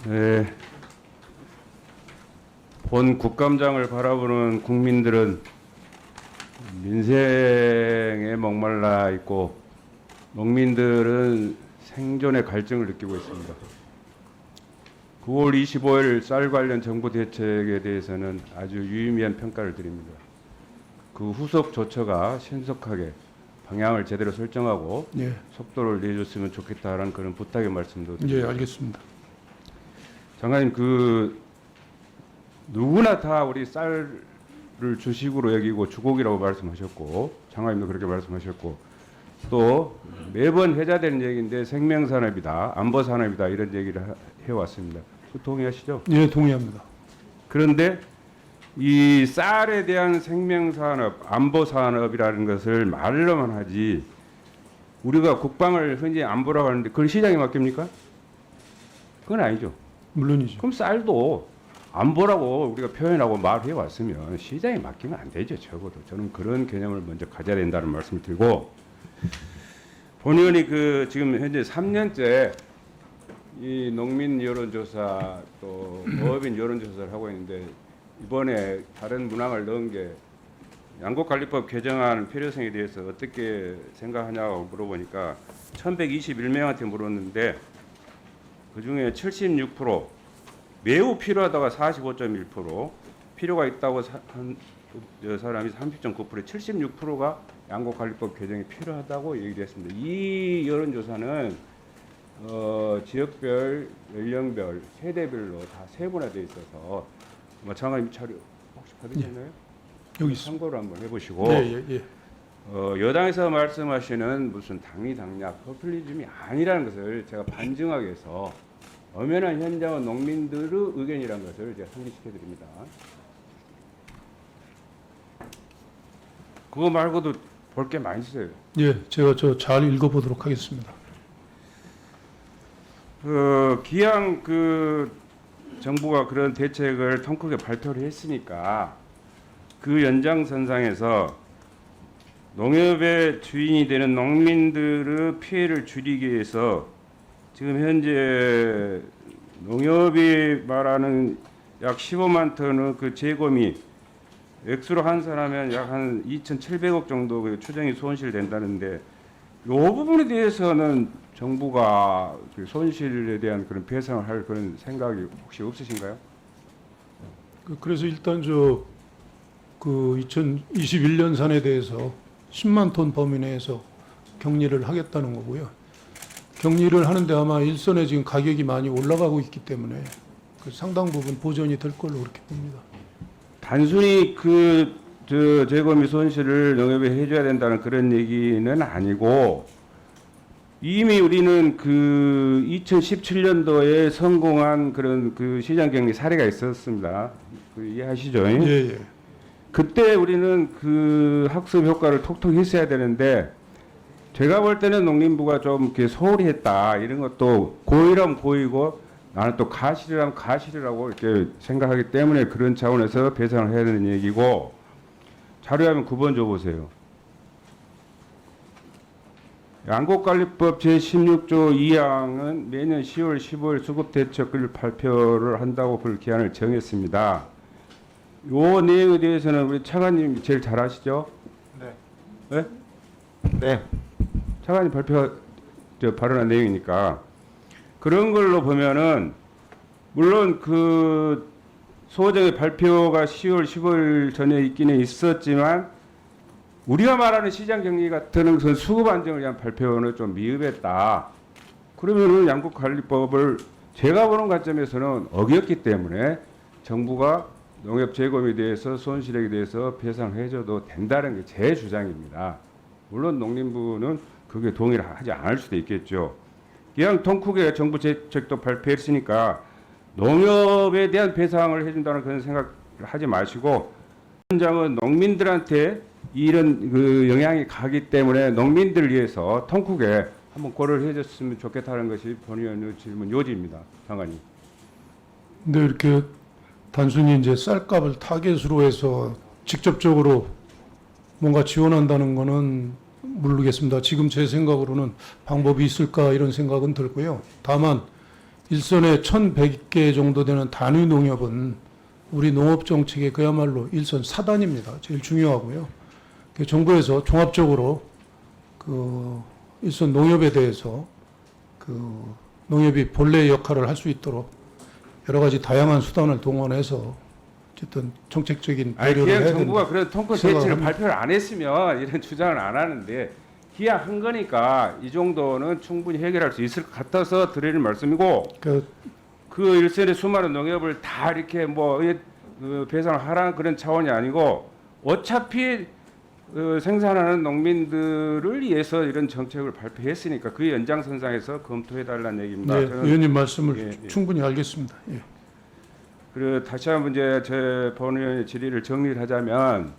네, 본 국감장을 바라보는 국민들은 민생에 목말라 있고 농민들은 생존의 갈증을 느끼고 있습니다. 9월 25일 쌀 관련 정부 대책에 대해서는 아주 유의미한 평가를 드립니다. 그 후속 조처가 신속하게 방향을 제대로 설정하고 예, 속도를 내줬으면 좋겠다라는 그런 부탁의 말씀도 드립니다. 예, 알겠습니다. 장관님, 누구나 다 우리 쌀을 주식으로 여기고 주곡이라고 말씀하셨고, 장관님도 그렇게 말씀하셨고, 또 매번 회자되는 얘기인데 생명산업이다, 안보산업이다 이런 얘기를 해왔습니다. 동의하시죠? 예, 동의합니다. 그런데 이 쌀에 대한 생명산업, 안보산업이라는 것을 말로만 하지 우리가 국방을 흔히 안보라고 하는데 그걸 시장에 맡깁니까? 그건 아니죠. 물론이죠. 그럼 쌀도 안보라고 우리가 표현하고 말해 왔으면 시장에 맡기면 안 되죠. 적어도 저는 그런 개념을 먼저 가져야 된다는 말씀을 드리고, 본의원이 지금 현재 3년째 이 농민 여론조사 또 어업인 여론조사를 하고 있는데, 이번에 다른 문항을 넣은 게 양곡관리법 개정안 필요성에 대해서 어떻게 생각하냐고 물어보니까 1121명한테 물었는데 그중에 76%, 매우 필요하다가 45.1%, 필요가 있다고 한 사람이 30.9%, 76%가 양곡관리법 개정이 필요하다고 얘기를 했습니다. 이 여론조사는 지역별, 연령별, 세대별로 다 세분화되어 있어서 장관님 자료 혹시 받으셨나요? 여기 있습니다. 참고를 한번 해보시고, 예, 예, 예. 여당에서 말씀하시는 무슨 당리당략, 포퓰리즘이 아니라는 것을 제가 반증하기 위해서 엄연한 현장은 농민들의 의견이라는 것을 제가 상기시켜 드립니다. 그거 말고도 볼 게 많이 있어요. 예, 제가 잘 읽어보도록 하겠습니다. 기왕 정부가 그런 대책을 통크게 발표를 했으니까 그 연장선상에서 농협의 주인이 되는 농민들의 피해를 줄이기 위해서 지금 현재 농협이 말하는 약 15만 톤의 그 재고미 액수로 환산하면 약 한 2,700억 정도 그 추정이 손실된다는데, 이 부분에 대해서는 정부가 그 손실에 대한 그런 배상을 할 그런 생각이 혹시 없으신가요? 그래서 일단 2021년 산에 대해서 10만 톤 범위 내에서 격리를 하겠다는 거고요. 격리를 하는데 아마 일선에 지금 가격이 많이 올라가고 있기 때문에 그 상당 부분 보전이 될 걸로 그렇게 봅니다. 단순히 재고미 손실을 농협에 해줘야 된다는 그런 얘기는 아니고, 이미 우리는 2017년도에 성공한 그런 시장 격리 사례가 있었습니다. 이해하시죠? 예, 예. 그때 우리는 학습 효과를 톡톡 했어야 되는데, 제가 볼 때는 농림부가 좀 이렇게 소홀히 했다, 이런 것도 고의라면 고의고 나는 또 가실이라면 가실이라고 이렇게 생각하기 때문에 그런 차원에서 배상을 해야 되는 얘기고, 자료에 하면 9번 줘보세요. 양곡관리법 제16조 2항은 매년 10월 15일 수급대책을 발표를 한다고 그 기한을 정했습니다. 요 내용에 대해서는 우리 차관님이 제일 잘 아시죠? 네. 네? 네. 차관님 발언한 내용이니까 그런 걸로 보면은, 물론 소정의 발표가 10월 15일 전에 있기는 있었지만 우리가 말하는 시장 격리 같은 것은 수급 안정을 위한 발표는 좀 미흡했다. 그러면은 양곡관리법을 제가 보는 관점에서는 어겼기 때문에 정부가 농협 재고에 대해서 손실액에 대해서 배상해줘도 된다는 게 제 주장입니다. 물론 농림부는 그게 동의를 하지 않을 수도 있겠죠. 기왕 통크게 정부 대책도 발표했으니까 농협에 대한 배상을 해준다는 그런 생각을 하지 마시고, 현장은 농민들한테 이런 영향이 가기 때문에 농민들을 위해서 통크게 한번 고려를 해줬으면 좋겠다는 것이 본의원의 질문 요지입니다. 장관님. 근데 이렇게 단순히 이제 쌀값을 타겟으로 해서 직접적으로 뭔가 지원한다는 거는 모르겠습니다. 지금 제 생각으로는 방법이 있을까 이런 생각은 들고요. 다만 일선에 1,100개 정도 되는 단위 농협은 우리 농업 정책의 그야말로 일선 사단입니다. 제일 중요하고요. 정부에서 종합적으로 그 일선 농협에 대해서 그 농협이 본래의 역할을 할 수 있도록 여러 가지 다양한 수단을 동원해서 어쨌든 정책적인 아니 배려를 그냥 해야 정부가 된다. 그런 통크 생각을 대책을 합니다. 발표를 안 했으면 이런 주장을 안 하는데 기약 한 거니까 이 정도는 충분히 해결할 수 있을 것 같아서 드리는 말씀이고 그 일선의 수많은 농협을 다 이렇게 그 배상을 하라는 그런 차원이 아니고 어차피 생산하는 농민들을 위해서 이런 정책을 발표했으니까 그 연장선상에서 검토해달라는 얘기입니다. 네, 저는 의원님 말씀을 예. 충분히 알겠습니다. 예. 그리고 다시 한번 이제 제 본의원의 질의를 정리를 하자면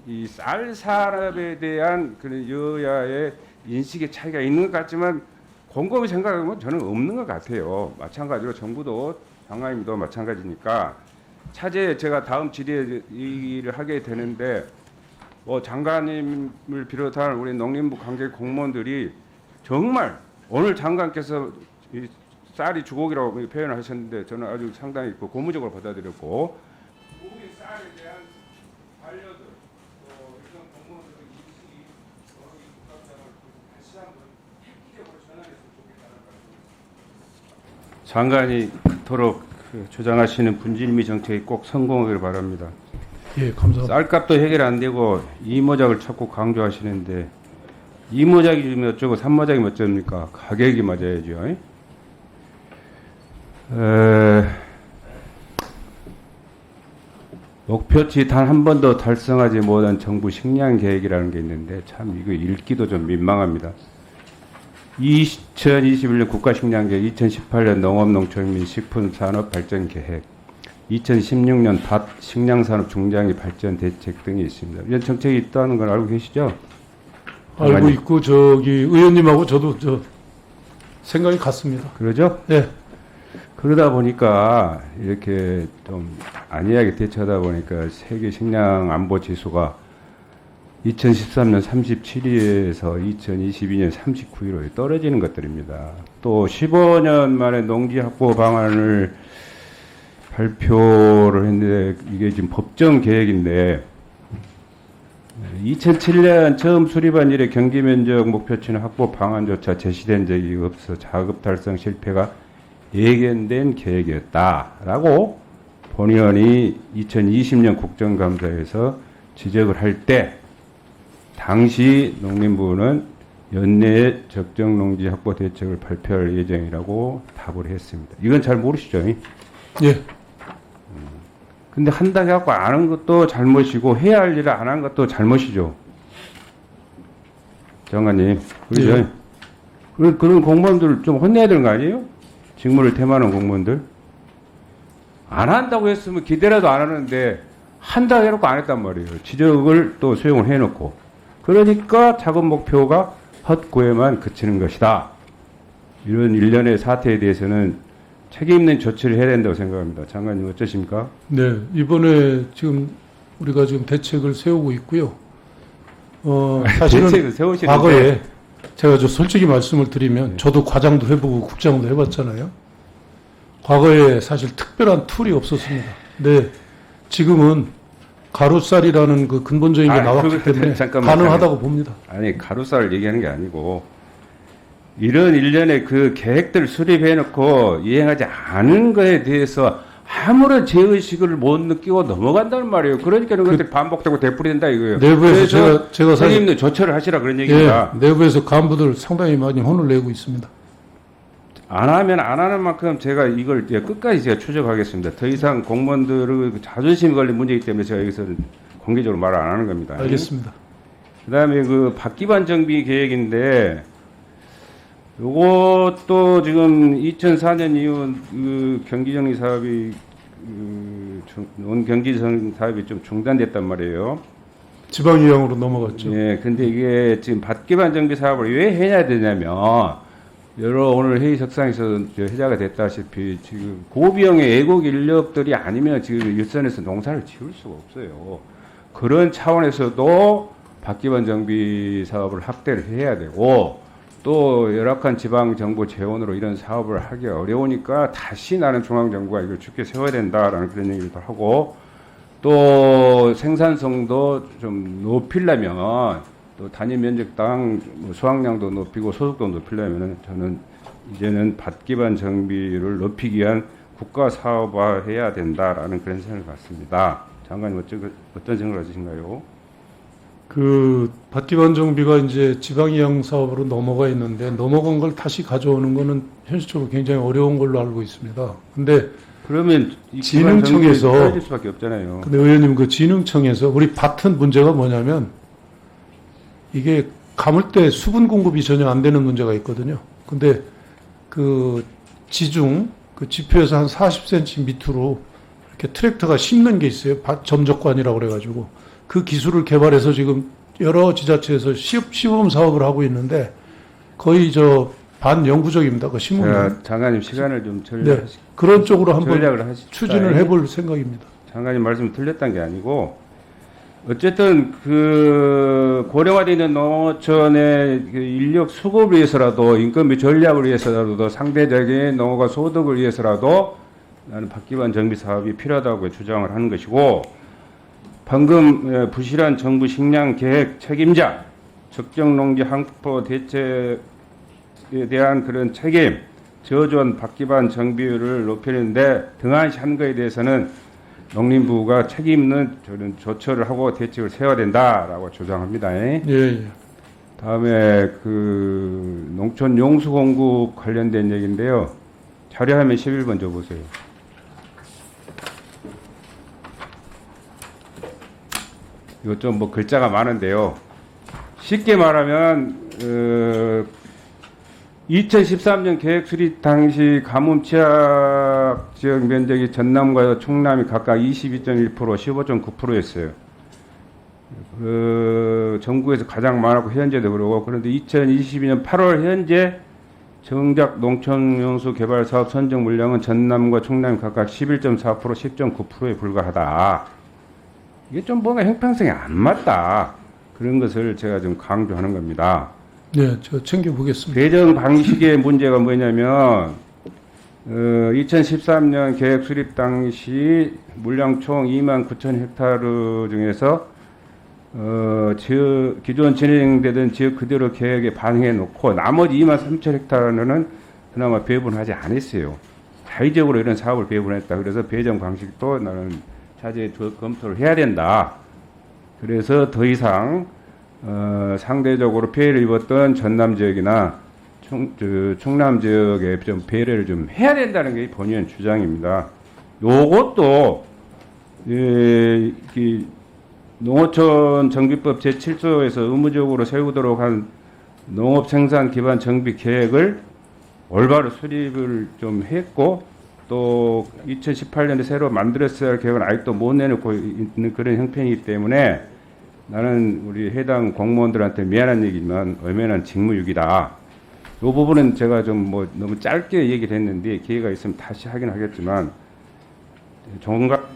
이 쌀 산업에 대한 그런 여야의 인식의 차이가 있는 것 같지만 곰곰이 생각하면 저는 없는 것 같아요. 마찬가지로 정부도 장관님도 마찬가지니까 차제에 제가 다음 질의에 얘기를 하게 되는데 장관님을 비롯한 우리 농림부 관계 공무원들이 정말 오늘 장관께서 이 쌀이 주곡이라고 표현을 하셨는데 저는 아주 상당히 고무적으로 받아들였고 우리 쌀에 대한 반려들 이런 공무원들의 인식이 이 국감장을 다시 한번 획기적으로 전환했으면 좋겠다는 말씀. 장관이 그토록 주장하시는 분질미 정책이 꼭 성공하기를 바랍니다. 예, 감사합니다. 쌀값도 해결 안 되고 이모작을 자꾸 강조하시는데 이모작이 좀 어쩌고 삼모작이 어쩝니까? 가격이 맞아야죠. 목표치 단 한 번도 달성하지 못한 정부 식량 계획이라는 게 있는데 참 이거 읽기도 좀 민망합니다. 2021년 국가식량계획, 2018년 농업농촌민 식품산업발전계획, 2016년 밭 식량산업 중장기 발전 대책 등이 있습니다. 이런 정책이 있다는 걸 알고 계시죠? 알고 있고 의원님하고 저도 생각이 같습니다. 그러죠? 네. 그러다 보니까 이렇게 좀 안이하게 대처하다 보니까 세계 식량 안보 지수가 2013년 37위에서 2022년 39위로 떨어지는 것들입니다. 또 15년 만에 농지 확보 방안을 발표를 했는데 이게 지금 법정 계획인데 2007년 처음 수립한 이래 경기 면적 목표치는 확보 방안조차 제시된 적이 없어 자급 달성 실패가 예견된 계획이었다라고 본의원이 2020년 국정감사에서 지적을 할 때 당시 농림부는 연내에 적정 농지 확보 대책을 발표할 예정이라고 답을 했습니다. 이건 잘 모르시죠? 예. 근데 한다고 해갖고 안 한 것도 잘못이고 해야 할 일을 안 한 것도 잘못이죠. 장관님. 그렇죠? 예. 그런 공무원들 좀 혼내야 되는 거 아니에요? 직무를 태만한 공무원들. 안 한다고 했으면 기대라도 안 하는데 한다고 해놓고 안 했단 말이에요. 지적을 또 수용을 해놓고. 그러니까 작업 목표가 헛구에만 그치는 것이다. 이런 일련의 사태에 대해서는 책임 있는 조치를 해야 된다고 생각합니다. 장관님 어떠십니까? 네, 이번에 지금 우리가 지금 대책을 세우고 있고요. 사실은 대책을 세우시는데 과거에 제가 솔직히 말씀을 드리면 저도 과장도 해보고 국장도 해봤잖아요. 과거에 사실 특별한 툴이 없었습니다. 근데 지금은 가루쌀이라는 그 근본적인 게 나왔기 때문에 가능하다고 봅니다. 아니 가루쌀을 얘기하는 게 아니고 이런 일련의 그 계획들을 수립해놓고 이행하지 않은 거에 대해서 아무런 죄의식을 못 느끼고 넘어간다는 말이에요. 그러니까 이런 것들이 반복되고 되풀이된다 이거예요. 내부에서 제가 사실 책임있는 조처를 하시라 그런 얘기입니다. 예, 내부에서 간부들 상당히 많이 혼을 내고 있습니다. 안 하면 안 하는 만큼 제가 이걸 이제 끝까지 제가 추적하겠습니다. 더 이상 공무원들의 자존심이 걸린 문제이기 때문에 제가 여기서 공개적으로 말을 안 하는 겁니다. 알겠습니다. 그다음에 그 밭기반 정비 계획인데 요것도 지금 2004년 이후 그 경기정리 사업이 온 경기정 사업이 좀 중단됐단 말이에요. 지방이양으로 넘어갔죠. 예, 근데 이게 지금 밭기반 정비 사업을 왜 해야 되냐면 여러 오늘 회의 석상에서 회자가 됐다시피 지금 고비용의 애국 인력들이 아니면 지금 일선에서 농사를 지을 수가 없어요. 그런 차원에서도 밭기반 정비 사업을 확대를 해야 되고 또 열악한 지방 정부 재원으로 이런 사업을 하기 어려우니까 다시 나는 중앙 정부가 이걸 쉽게 세워야 된다라는 그런 얘기도 하고, 또 생산성도 좀 높이려면 또 단위 면적당 뭐 수확량도 높이고 소득도 높이려면은 저는 이제는 밭 기반 정비를 높이기 위한 국가 사업화해야 된다라는 그런 생각을 갖습니다. 장관님 어떤 생각을 하시신가요? 그 밭기반 정비가 이제 지방이양 사업으로 넘어가 있는데 넘어간 걸 다시 가져오는 거는 현실적으로 굉장히 어려운 걸로 알고 있습니다. 근데 그러면 이 진흥청에서 떨어질 수밖에 없잖아요. 근데 의원님 그 진흥청에서 우리 밭은 문제가 뭐냐면 이게 감을 때 수분 공급이 전혀 안 되는 문제가 있거든요. 근데 그 지중 그 지표에서 한 40cm 밑으로 이렇게 트랙터가 심는 게 있어요. 밭 점적관이라고 그래가지고 그 기술을 개발해서 지금 여러 지자체에서 시범 사업을 하고 있는데 거의 저 반영구적입니다. 그 심으면. 자, 장관님 시간을 좀 네, 그런 쪽으로 한번 전략을 하십시다. 추진을 해볼 생각입니다. 장관님 말씀 틀렸다는 게 아니고, 어쨌든 그 고령화되어 있는 농어촌의 그 인력 수급을 위해서라도, 인건비 전략을 위해서라도, 상대적인 농어가 소득을 위해서라도 나는 밭기반 정비 사업이 필요하다고 주장을 하는 것이고, 방금 부실한 정부 식량 계획 책임자, 적정 농지 항폭 대책에 대한 그런 책임, 저조한 밭기반 정비율을 높이는데 등한시한 것에 대해서는 농림부가 책임 있는 저런 조처를 하고 대책을 세워야 된다라고 주장합니다. 예, 예. 다음에 그 농촌 용수 공급 관련된 얘기인데요. 자료화면 11번 줘보세요. 이거 좀 뭐 글자가 많은데요. 쉽게 말하면 2013년 계획 수립 당시 가뭄 취약 지역 면적이 전남과 충남이 각각 22.1%, 15.9%였어요. 그 전국에서 가장 많았고 현재도 그러고, 그런데 2022년 8월 현재 정작 농촌용수 개발 사업 선정 물량은 전남과 충남이 각각 11.4%, 10.9%에 불과하다. 이게 좀 뭔가 형평성이 안 맞다. 그런 것을 제가 좀 강조하는 겁니다. 네, 제가 챙겨보겠습니다. 배정 방식의 문제가 뭐냐면 2013년 계획 수립 당시 물량 총 29,000헥타르 중에서 지역 기존 진행되던 지역 그대로 계획에 반영해 놓고 나머지 23,000헥타르는 그나마 배분하지 않았어요. 자의적으로 이런 사업을 배분했다. 그래서 배정 방식도 나는 자세히 검토를 해야 된다. 그래서 더 이상 상대적으로 피해를 입었던 전남 지역이나 충남 지역에 좀 배려를 좀 해야 된다는 게 본의원 주장입니다. 요것도 농어촌 정비법 제7조에서 의무적으로 세우도록 한 농업 생산 기반 정비 계획을 올바로 수립을 좀 했고, 또 2018년에 새로 만들었어야 할 계획은 아직도 못 내놓고 있는 그런 형편이기 때문에 나는 우리 해당 공무원들한테 미안한 얘기지만 엄연한 직무유기다. 이 부분은 제가 좀 뭐 너무 짧게 얘기를 했는데 기회가 있으면 다시 하긴 하겠지만 종각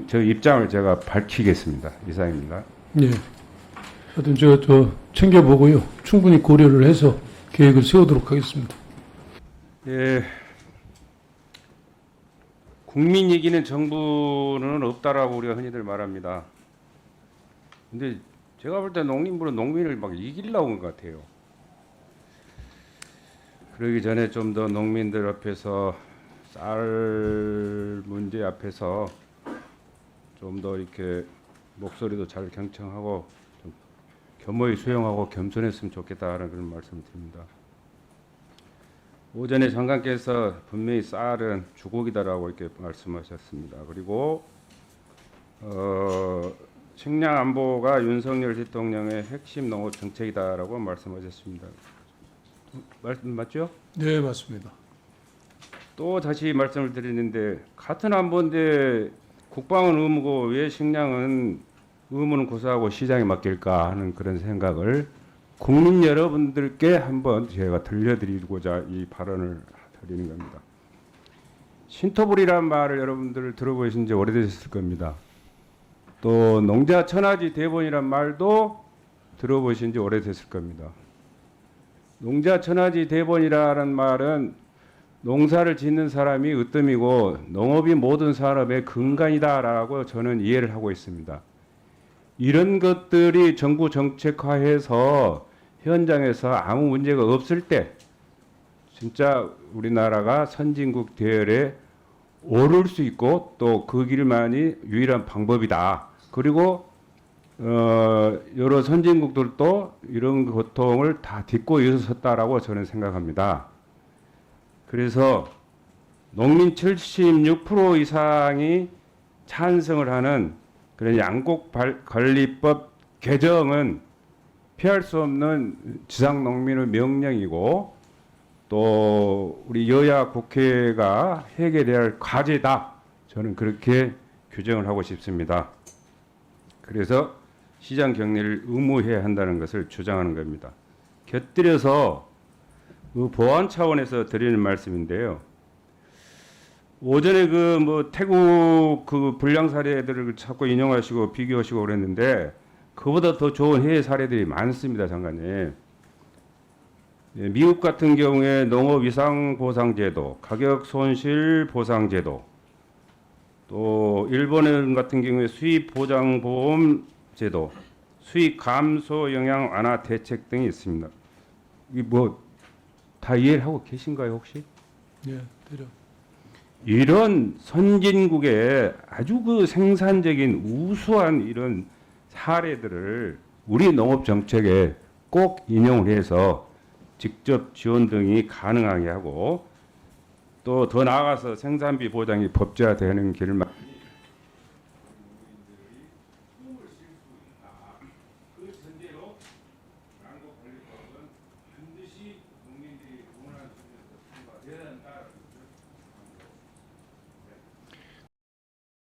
저 입장을 제가 밝히겠습니다. 이상입니다. 예. 하여튼 제가 챙겨보고요. 충분히 고려를 해서 계획을 세우도록 하겠습니다. 예. 국민 이기는 정부는 없다라고 우리가 흔히들 말합니다. 근데 제가 볼 때 농림부는 농민을 막 이기려고 온 것 같아요. 그러기 전에 좀 더 농민들 앞에서 쌀 문제 앞에서 좀 더 이렇게 목소리도 잘 경청하고 좀 겸허히 수용하고 겸손했으면 좋겠다라는 그런 말씀을 드립니다. 오전에 장관께서 분명히 쌀은 주곡이다라고 이렇게 말씀하셨습니다. 그리고 식량 안보가 윤석열 대통령의 핵심 농업 정책이다라고 말씀하셨습니다. 말씀 맞죠? 네, 맞습니다. 또 다시 말씀을 드리는데 같은 안보인데 국방은 의무고 왜 식량은 의무는 고사하고 시장에 맡길까 하는 그런 생각을 국민 여러분들께 한번 제가 들려드리고자 이 발언을 드리는 겁니다. 신토불이라는 말을 여러분들 들어보신 지 오래되셨을 겁니다. 또 농자 천하지 대본이란 말도 들어보신 지 오래됐을 겁니다. 농자 천하지 대본이라는 말은 농사를 짓는 사람이 으뜸이고 농업이 모든 산업의 근간이다라고 저는 이해를 하고 있습니다. 이런 것들이 정부 정책화해서 현장에서 아무 문제가 없을 때 진짜 우리나라가 선진국 대열에 오를 수 있고 또 그 길만이 유일한 방법이다. 그리고 여러 선진국들도 이런 고통을 다 딛고 일어섰다라고 저는 생각합니다. 그래서 농민 76% 이상이 찬성을 하는 그런 양곡관리법 개정은 피할 수 없는 지상농민의 명령이고 또 우리 여야 국회가 해결해야 할 과제다. 저는 그렇게 규정을 하고 싶습니다. 그래서 시장 격리를 의무해야 한다는 것을 주장하는 겁니다. 곁들여서 그 보안 차원에서 드리는 말씀인데요. 오전에 그 뭐 태국 그 불량 사례들을 자꾸 인용하시고 비교하시고 그랬는데 그보다 더 좋은 해외 사례들이 많습니다, 장관님. 예, 미국 같은 경우에 농업 이상 보상 제도, 가격 손실 보상 제도, 또 일본 같은 경우에 수입 보장 보험 제도, 수입 감소 영향 완화 대책 등이 있습니다. 이 뭐 다 이해를 하고 계신가요, 혹시? 예, 대략. 이런 선진국의 아주 그 생산적인 우수한 이런 사례들을 우리 농업 정책에 꼭 인용을 해서 직접 지원 등이 가능하게 하고 또 더 나아가서 생산비 보장이 법제화되는 길을